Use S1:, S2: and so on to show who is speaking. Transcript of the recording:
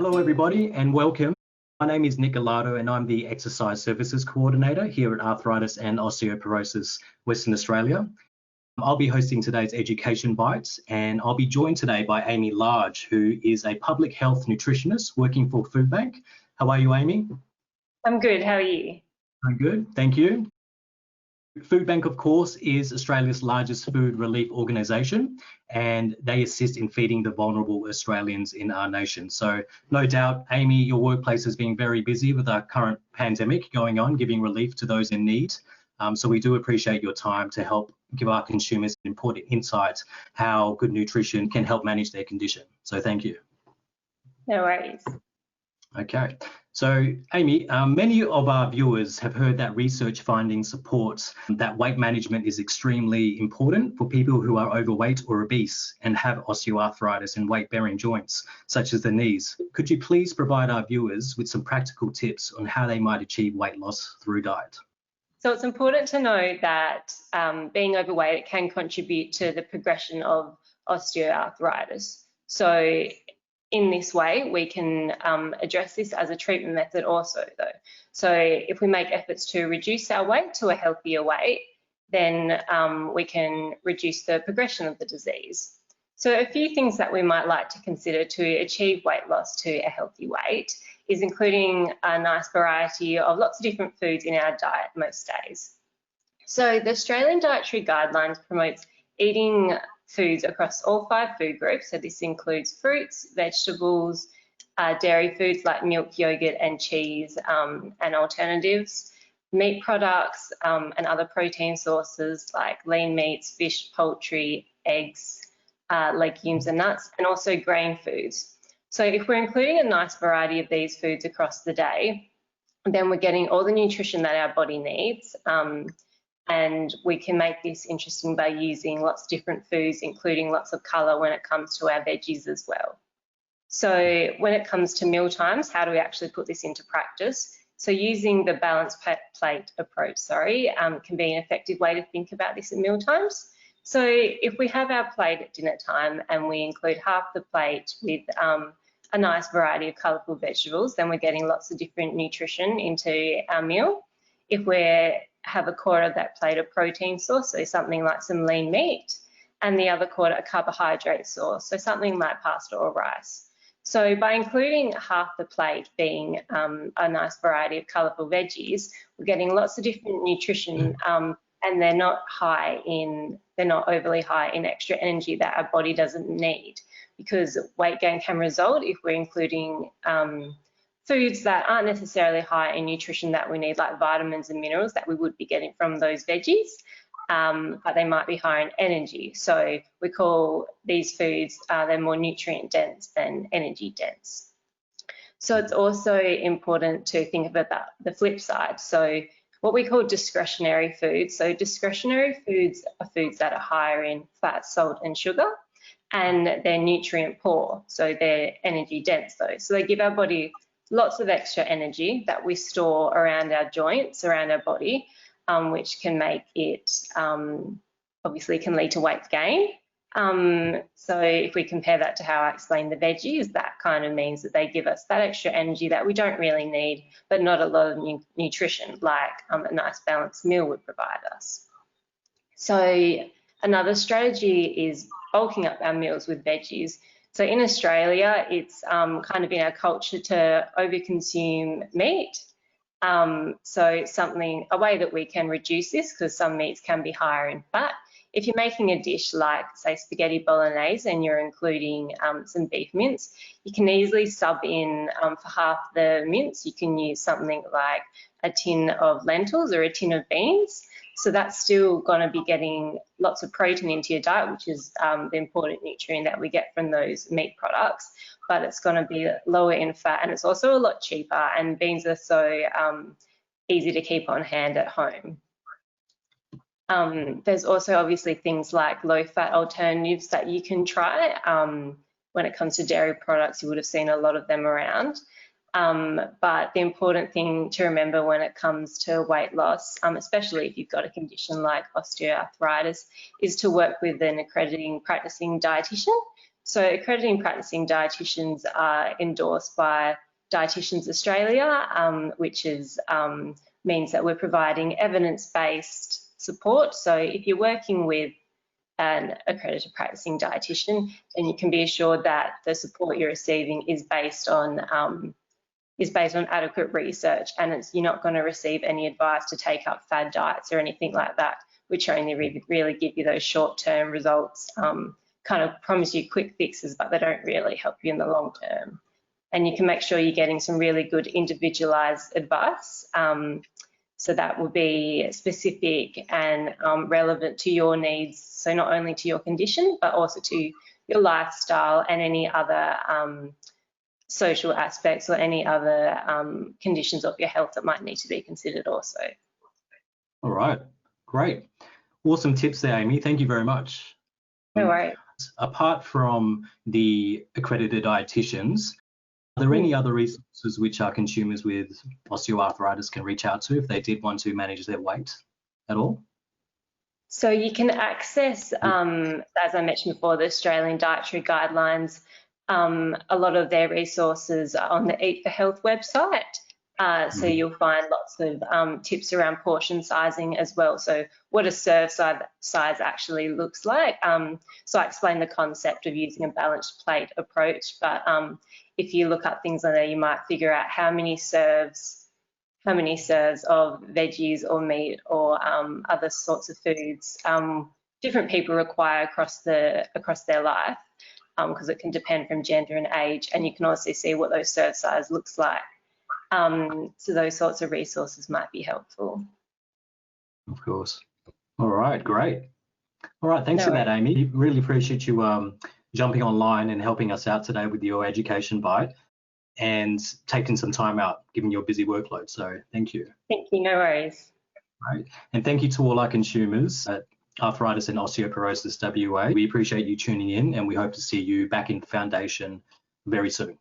S1: Hello everybody and welcome. My name is Nick Gallardo and I'm the Exercise Services Coordinator here at Arthritis and Osteoporosis Western Australia. I'll be hosting today's Education Bites and I'll be joined today by Amy Large, who is a public health nutritionist working for Foodbank. How are you, Amy?
S2: I'm good, how are you?
S1: I'm good, thank you. Foodbank, of course, is Australia's largest food relief organisation and they assist in feeding the vulnerable Australians in our nation. So no doubt, Amy, your workplace has been very busy with our current pandemic going on, giving relief to those in need. So we do appreciate your time to help give our consumers important insights how good nutrition can help manage their condition. So thank you.
S2: No worries.
S1: Okay, so Amy, many of our viewers have heard that research findings support that weight management is extremely important for people who are overweight or obese and have osteoarthritis and weight-bearing joints, such as the knees. Could you please provide our viewers with some practical tips on how they might achieve weight loss through diet?
S2: So it's important to know that being overweight can contribute to the progression of osteoarthritis. So in this way, we can address this as a treatment method also though. So if we make efforts to reduce our weight to a healthier weight, then we can reduce the progression of the disease. So a few things that we might like to consider to achieve weight loss to a healthy weight is including a nice variety of lots of different foods in our diet most days. So the Australian Dietary Guidelines promotes eating foods across all 5 food groups. So this includes fruits, vegetables, dairy foods like milk, yogurt and cheese and alternatives, meat products and other protein sources like lean meats, fish, poultry, eggs, legumes and nuts, and also grain foods. So if we're including a nice variety of these foods across the day, then we're getting all the nutrition that our body needs. And we can make this interesting by using lots of different foods, including lots of colour when it comes to our veggies as well. So when it comes to meal times, how do we actually put this into practice? So using the balanced plate approach, can be an effective way to think about this at meal times. So if we have our plate at dinner time and we include half the plate with a nice variety of colourful vegetables, then we're getting lots of different nutrition into our meal. If we have a quarter of that plate of protein source, so something like some lean meat, and the other quarter a carbohydrate source, so something like pasta or rice. So by including half the plate being a nice variety of colourful veggies, we're getting lots of different nutrition and they're not overly high in extra energy that our body doesn't need, because weight gain can result if we're including foods that aren't necessarily high in nutrition that we need, like vitamins and minerals that we would be getting from those veggies, but they might be higher in energy. So we call these foods, they're more nutrient dense than energy dense. So it's also important to think about the flip side. So what we call discretionary foods. So discretionary foods are foods that are higher in fat, salt and sugar, and they're nutrient poor. So they're energy dense though. So they give our body lots of extra energy that we store around our joints, around our body, which can make it, obviously can lead to weight gain. So if we compare that to how I explained the veggies, that kind of means that they give us that extra energy that we don't really need, but not a lot of nutrition like a nice balanced meal would provide us. So another strategy is bulking up our meals with veggies. So in Australia, it's kind of in our culture to overconsume meat. So a way that we can reduce this, because some meats can be higher in fat. If you're making a dish like, say, spaghetti bolognese and you're including some beef mince, you can easily sub in for half the mince, you can use something like a tin of lentils or a tin of beans. So that's still going to be getting lots of protein into your diet, which is the important nutrient that we get from those meat products, but it's going to be lower in fat and it's also a lot cheaper, and beans are so easy to keep on hand at home. There's also obviously things like low-fat alternatives that you can try. When it comes to dairy products, you would have seen a lot of them around. But the important thing to remember when it comes to weight loss, especially if you've got a condition like osteoarthritis, is to work with an accrediting practicing dietitian. So accrediting practicing dietitians are endorsed by Dietitians Australia, which is means that we're providing evidence-based support. So if you're working with an accredited practicing dietitian, then you can be assured that the support you're receiving is based on adequate research, and you're not going to receive any advice to take up fad diets or anything like that, which only really give you those short-term results, kind of promise you quick fixes, but they don't really help you in the long term. And you can make sure you're getting some really good individualised advice. So that will be specific and relevant to your needs. So not only to your condition, but also to your lifestyle and any other social aspects or any other conditions of your health that might need to be considered also.
S1: All right, great. Awesome tips there, Amy. Thank you very much.
S2: No worries.
S1: Apart from the accredited dietitians, are there any other resources which our consumers with osteoarthritis can reach out to if they did want to manage their weight at all?
S2: So you can access, as I mentioned before, the Australian Dietary Guidelines. A lot of their resources are on the Eat for Health website. So you'll find lots of tips around portion sizing as well. So what a serve size actually looks like. So I explained the concept of using a balanced plate approach, but if you look up things on there, you might figure out how many serves of veggies or meat or other sorts of foods different people require across their life, because it can depend from gender and age, and you can also see what those serve size looks like. So those sorts of resources might be helpful.
S1: Of course. All right, great. All right, thanks for that, Amy. Really appreciate you jumping online and helping us out today with your education bite and taking some time out, given your busy workload. So thank you.
S2: Thank you, no worries.
S1: Right. And thank you to all our consumers at Arthritis and Osteoporosis WA. We appreciate you tuning in, and we hope to see you back in Foundation very soon.